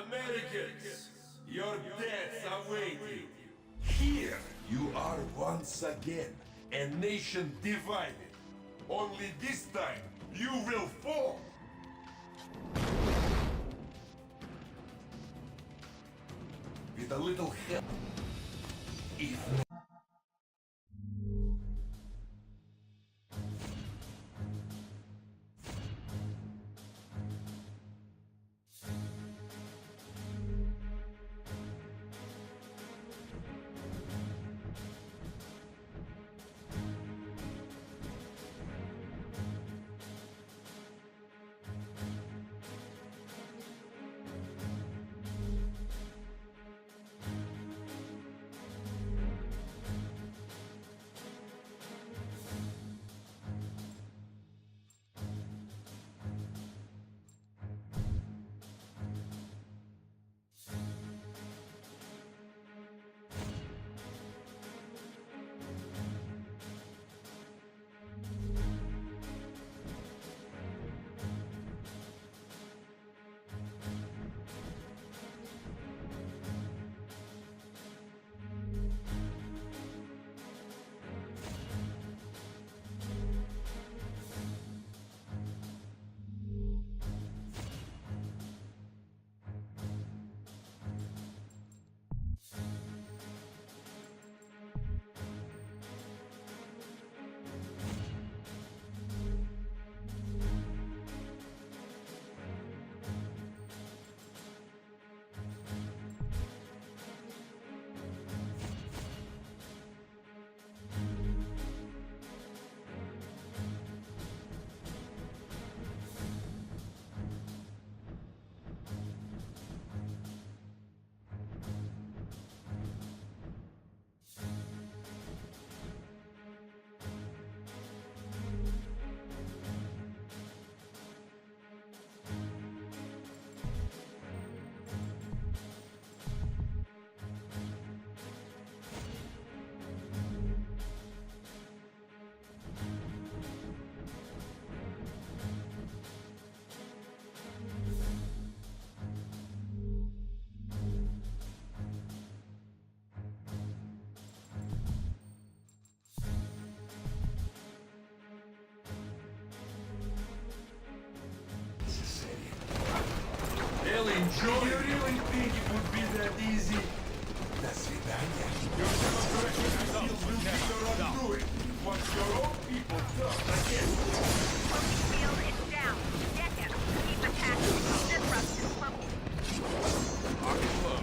Americans, your deaths await you. Here you are once again, a nation divided. Only this time you will fall. With a little help, if They'll enjoy you it. really think it would be that easy? До свидания. Your democratic ideals will be your undoing. What your own people done against you. Smoking field is down. Get him. Keep attacking. Disrupt his smoking. Target low.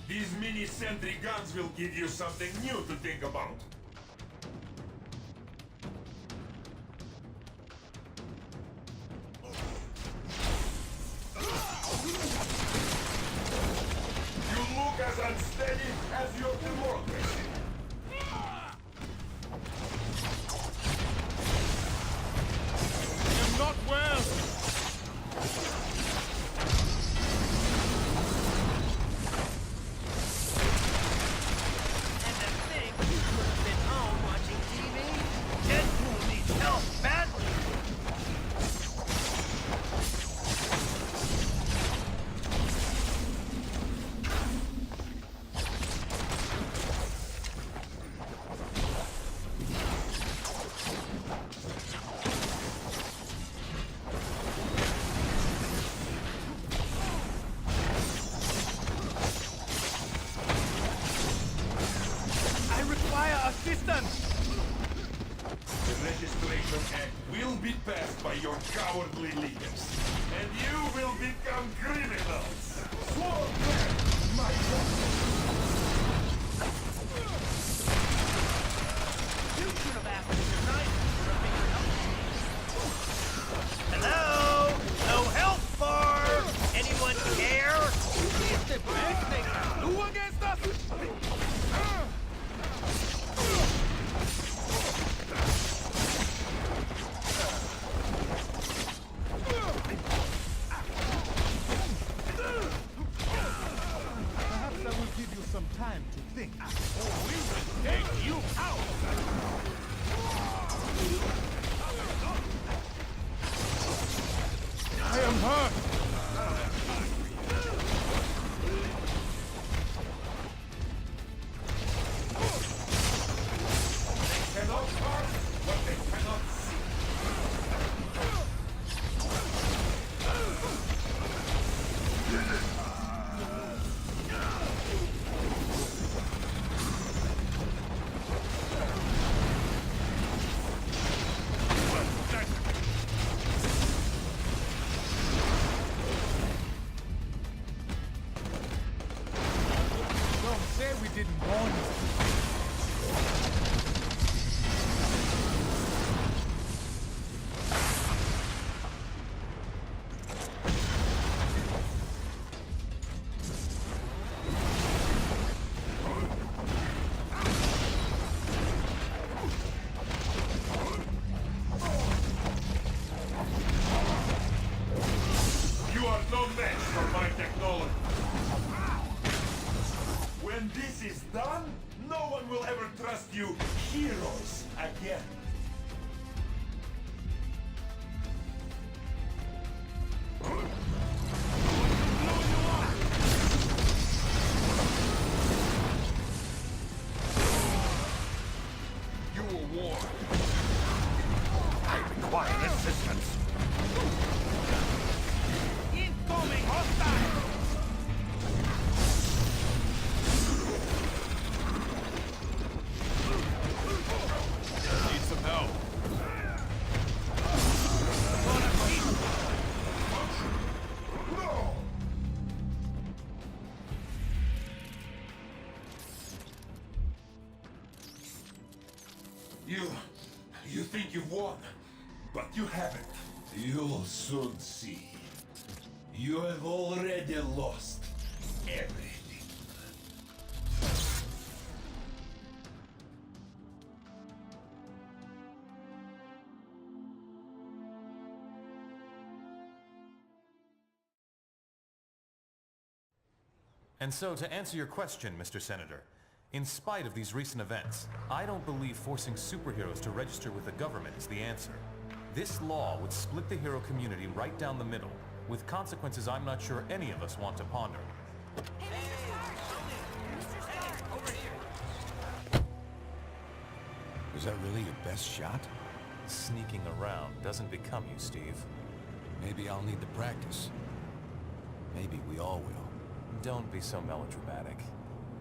These mini-sentry guns will give you something new to think about. You look as unsteady as your democracy. I'm not well. And to think you could have been home watching TV? Deadpool needs help badly! I require assistance! The Registration Act will be passed by your cowardly leaders, and you will become criminals. Sword back, my friend. Cannot harm what they cannot see. Don't say we didn't warn you. You are no match for my technology. When this is done, no one will ever trust you heroes again. You were warned. I require assistance. Incoming hostile! Need some help. You think you've won, but you haven't. You'll soon see. You have already lost everything. And so, to answer your question, Mr. Senator, in spite of these recent events, I don't believe forcing superheroes to register with the government is the answer. This law would split the hero community right down the middle, with consequences I'm not sure any of us want to ponder. Was that really your best shot? Sneaking around doesn't become you, Steve. Maybe I'll need the practice. Maybe we all will. Don't be so melodramatic.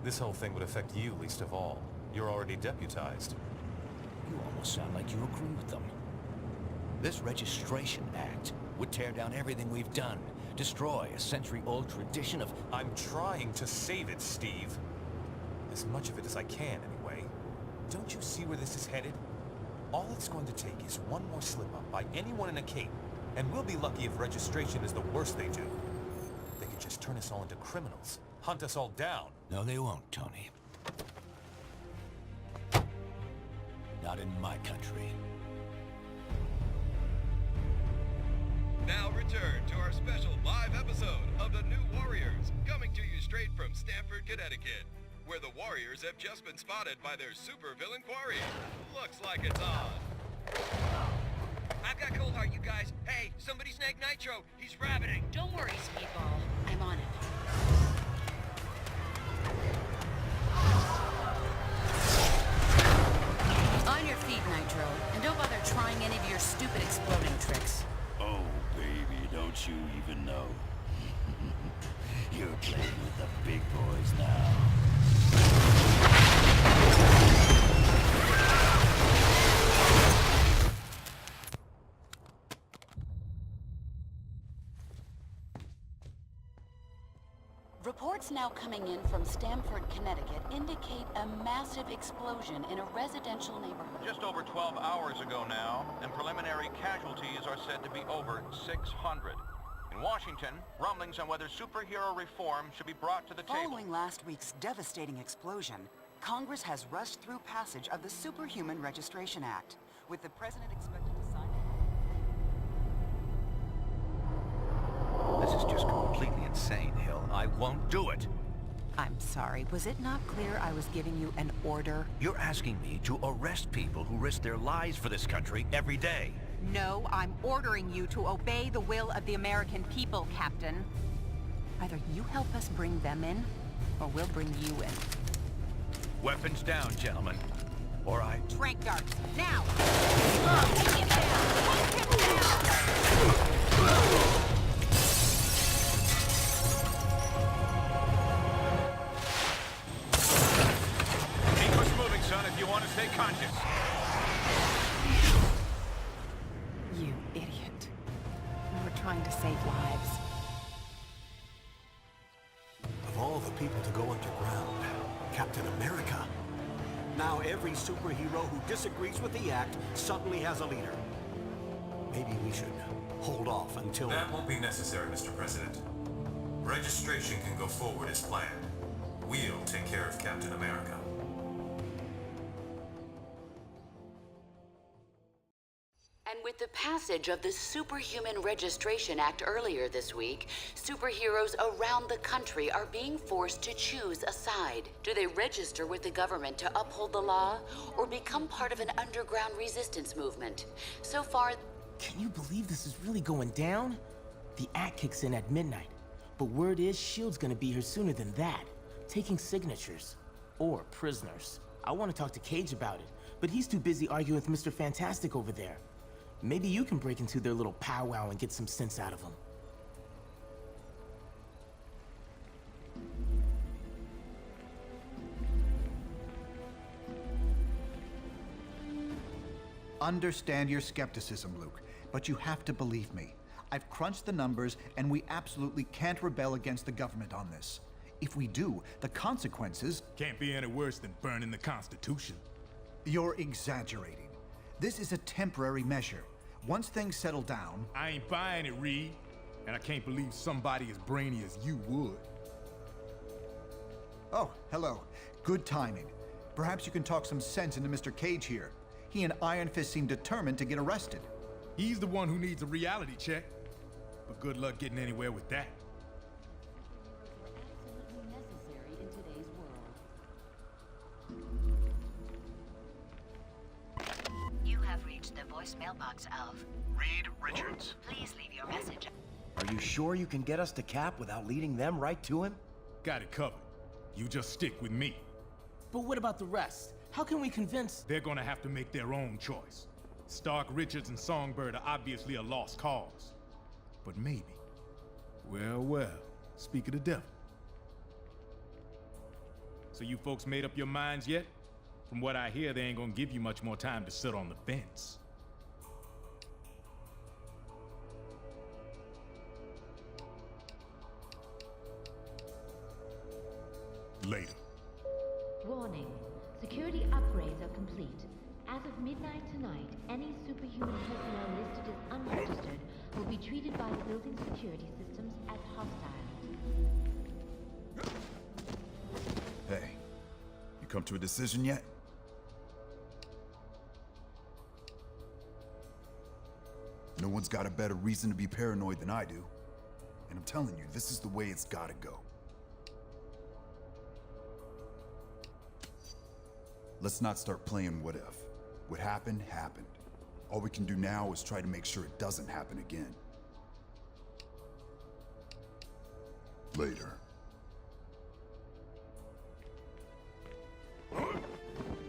This whole thing would affect you least of all. You're already deputized. You almost sound like you agree with them. This Registration Act would tear down everything we've done, destroy a century-old tradition of... I'm trying to save it, Steve. As much of it as I can, anyway. Don't you see where this is headed? All it's going to take is one more slip-up by anyone in a cape, and we'll be lucky if registration is the worst they do. They could just turn us all into criminals, hunt us all down. No, they won't, Tony. Not in my country. Now return to our special live episode of The New Warriors, coming to you straight from Stamford, Connecticut, where the Warriors have just been spotted by their supervillain quarry. Looks like it's on. I've got cold heart, you guys. Hey, somebody snag Nitro. He's rabbiting. Don't worry, Speedball. I'm on it. On your feet, Nitro. And don't bother trying any of your stupid exploding tricks. Oh, baby, don't you even know? You're playing with the big boys now. Reports now coming in from Stamford, Connecticut indicate a massive explosion in a residential neighborhood. Just over 12 hours ago now, and preliminary casualties are said to be over 600. In Washington, rumblings on whether superhero reform should be brought to the table. Following last week's devastating explosion, Congress has rushed through passage of the Superhuman Registration Act, with the president expected to sign it. This is just completely insane, Hill. I won't do it. I'm sorry, was it not clear I was giving you an order? You're asking me to arrest people who risk their lives for this country every day. No, I'm ordering you to obey the will of the American people, Captain. Either you help us bring them in, or we'll bring you in. Weapons down, gentlemen. Or I... Trank darts, now! Take him down! Take him down! Keep us moving, son, if you want to stay conscious. You idiot. We were trying to save lives. Of all the people to go underground, Captain America. Now every superhero who disagrees with the act suddenly has a leader. Maybe we should hold off until... That won't be necessary, Mr. President. Registration can go forward as planned. We'll take care of Captain America. And with the passage of the Superhuman Registration Act earlier this week, superheroes around the country are being forced to choose a side. Do they register with the government to uphold the law, or become part of an underground resistance movement? So far... Can you believe this is really going down? The act kicks in at midnight, but word is S.H.I.E.L.D's gonna be here sooner than that, taking signatures. Or prisoners. I want to talk to Cage about it, but he's too busy arguing with Mr. Fantastic over there. Maybe you can break into their little powwow and get some sense out of them. Understand your skepticism, Luke, but you have to believe me. I've crunched the numbers, and we absolutely can't rebel against the government on this. If we do, the consequences... Can't be any worse than burning the Constitution. You're exaggerating. This is a temporary measure. Once things settle down... I ain't buying it, Reed. And I can't believe somebody as brainy as you would. Oh, hello. Good timing. Perhaps you can talk some sense into Mr. Cage here. He and Iron Fist seem determined to get arrested. He's the one who needs a reality check. But good luck getting anywhere with that. Absolutely necessary in today's world. You have reached the voicemail box of Reed Richards. Please leave your message. Are you sure you can get us to Cap without leading them right to him? Got it covered. You just stick with me. But what about the rest? How can we convince... They're gonna have to make their own choice. Stark, Richards, and Songbird are obviously a lost cause. But maybe... Well, speak of the devil. So you folks made up your minds yet? From what I hear, they ain't gonna give you much more time to sit on the fence. Later. Warning. Security upgrades are complete. As of midnight tonight, any superhuman personnel listed as unregistered will be treated by the building security systems as hostile. Hey, you come to a decision yet? No one's got a better reason to be paranoid than I do. And I'm telling you, this is the way it's gotta go. Let's not start playing what if. What happened, happened. All we can do now is try to make sure it doesn't happen again. Later.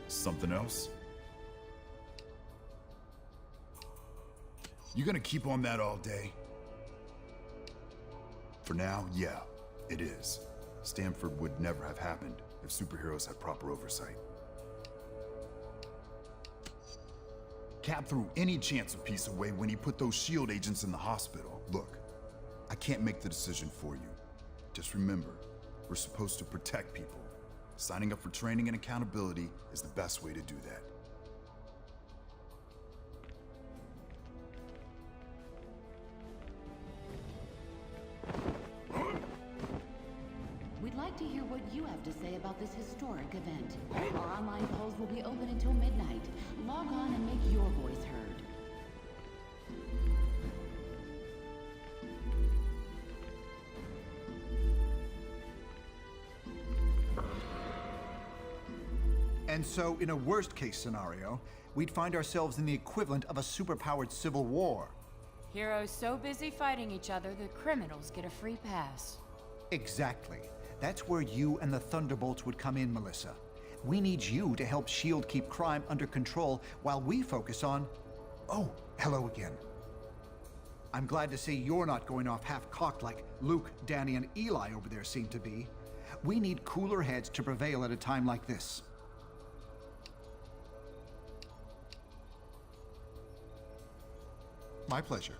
Something else? You gonna keep on that all day? For now, yeah, it is. Stanford would never have happened if superheroes had proper oversight. Cap threw any chance of peace away when he put those S.H.I.E.L.D. agents in the hospital. Look, I can't make the decision for you. Just remember, we're supposed to protect people. Signing up for training and accountability is the best way to do that. We'd like to hear what you have to say about this historic event. Our online polls will be open until midnight. Log on and make your voice heard. And And so, in a worst-case scenario, we'd find ourselves in the equivalent of a superpowered civil war. Heroes so busy fighting each other, the criminals get a free pass. Exactly. That's where you and the Thunderbolts would come in, Melissa. We need you to help S.H.I.E.L.D. keep crime under control while we focus on... Oh, hello again. I'm glad to see you're not going off half-cocked like Luke, Danny, and Eli over there seem to be. We need cooler heads to prevail at a time like this. My pleasure.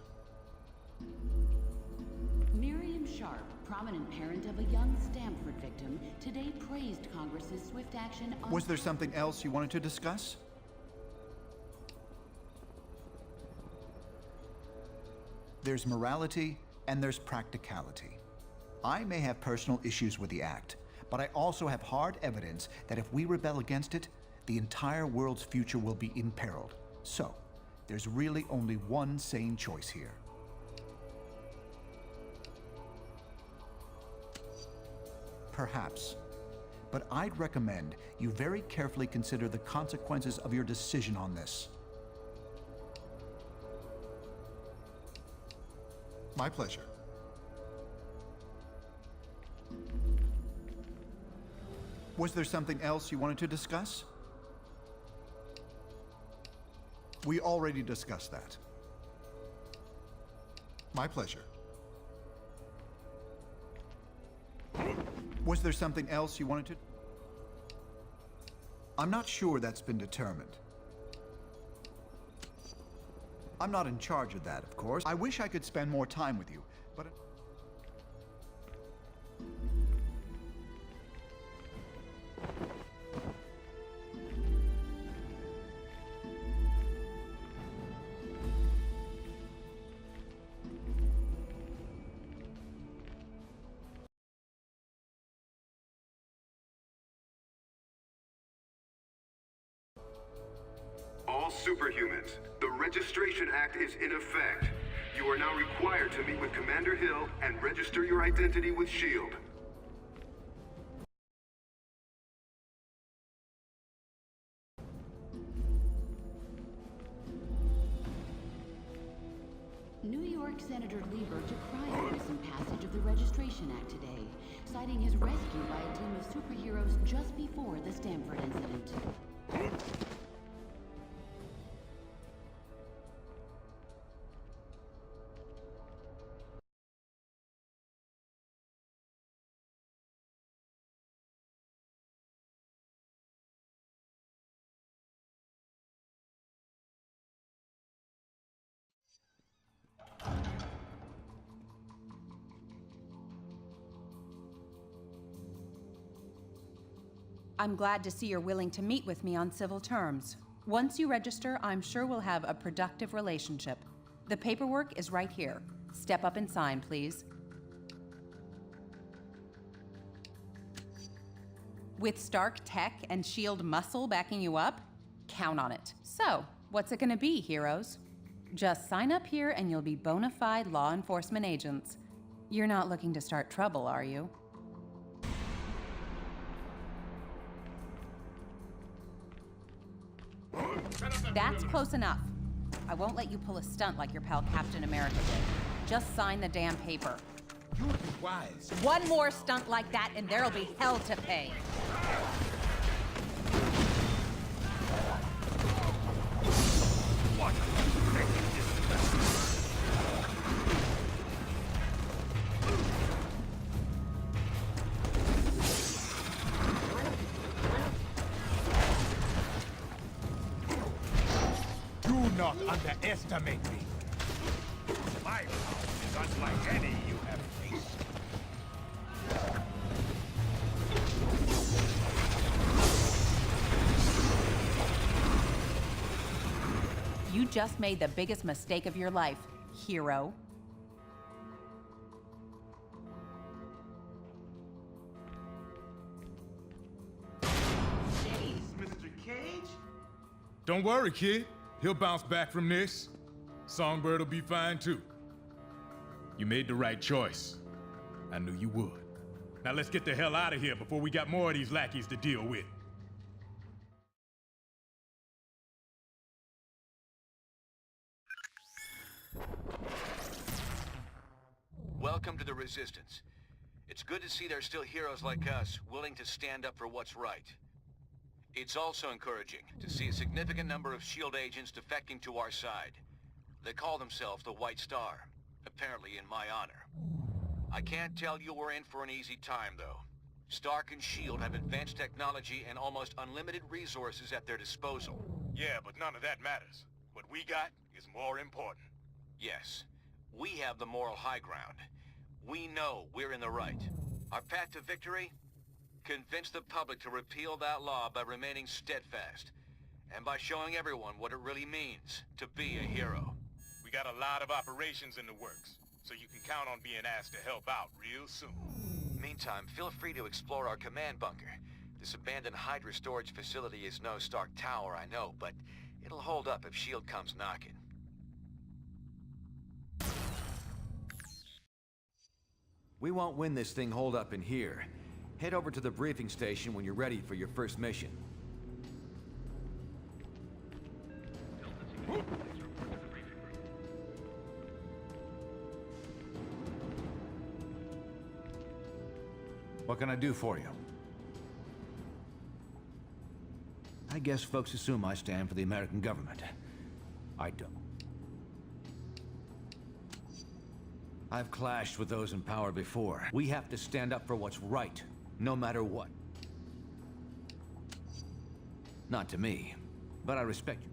Miriam Sharp, prominent parent of a young Stanford victim, today praised Congress's swift action on... Was there something else you wanted to discuss? There's morality and there's practicality. I may have personal issues with the act, but I also have hard evidence that if we rebel against it, the entire world's future will be imperiled. So, there's really only one sane choice here. Perhaps. But I'd recommend you very carefully consider the consequences of your decision on this. My pleasure. Was there something else you wanted to discuss? We already discussed that. My pleasure. Was there something else you wanted to... I'm not sure that's been determined. I'm not in charge of that, of course. I wish I could spend more time with you, but... All superhumans, the Registration Act is in effect. You are now required to meet with Commander Hill and register your identity with S.H.I.E.L.D. New York Senator Lieber decried the recent passage of the Registration Act today, citing his rescue by a team of superheroes just before the Stanford incident. I'm glad to see you're willing to meet with me on civil terms. Once you register, I'm sure we'll have a productive relationship. The paperwork is right here. Step up and sign, please. With Stark tech and S.H.I.E.L.D. muscle backing you up, count on it. So, what's it gonna be, heroes? Just sign up here and you'll be bona fide law enforcement agents. You're not looking to start trouble, are you? That's close enough. I won't let you pull a stunt like your pal Captain America did. Just sign the damn paper. You'd be wise. One more stunt like that and there'll be hell to pay. What? Do not underestimate me. My power is unlike any you have faced. You just made the biggest mistake of your life, hero. Jeez, Mr. Cage? Don't worry, kid. He'll bounce back from this. Songbird will be fine too. You made the right choice. I knew you would. Now let's get the hell out of here before we got more of these lackeys to deal with. welcome to the Resistance. It's good to see there's still heroes like us willing to stand up for what's right. It's also encouraging to see a significant number of S.H.I.E.L.D. agents defecting to our side. They call themselves the White Star, apparently in my honor. I can't tell you we're in for an easy time, though. Stark and S.H.I.E.L.D. have advanced technology and almost unlimited resources at their disposal. Yeah, but none of that matters. What we got is more important. Yes, we have the moral high ground. We know we're in the right. Our path to victory? Convince the public to repeal that law by remaining steadfast, and by showing everyone what it really means to be a hero. We got a lot of operations in the works, so you can count on being asked to help out real soon. Meantime, feel free to explore our command bunker. This abandoned Hydra storage facility is no Stark Tower, I know, but it'll hold up if S.H.I.E.L.D. comes knocking. We won't win this thing holed up in here. Head over to the briefing station when you're ready for your first mission. What can I do for you? I guess folks assume I stand for the American government. I don't. I've clashed with those in power before. We have to stand up for what's right, no matter what. Not to me, but I respect you.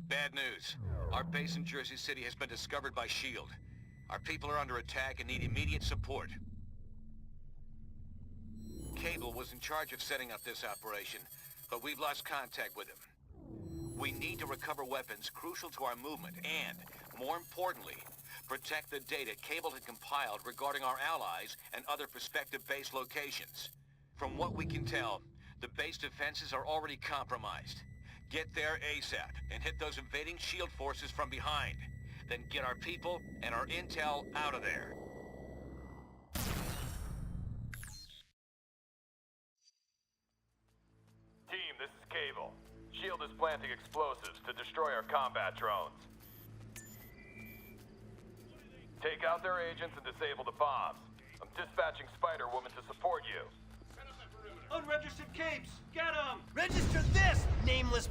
Bad news. Our base in Jersey City has been discovered by S.H.I.E.L.D. Our people are under attack and need immediate support. Cable was in charge of setting up this operation, but we've lost contact with him. We need to recover weapons crucial to our movement and, more importantly, protect the data Cable had compiled regarding our allies and other prospective base locations. From what we can tell, the base defenses are already compromised. Get there ASAP and hit those invading S.H.I.E.L.D. forces from behind. Then get our people and our intel out of there. Team, this is Cable. S.H.I.E.L.D. is planting explosives to destroy our combat drones. Take out their agents and disable the bombs. I'm dispatching Spider-Woman to support you. Unregistered capes! Get them! Register this, nameless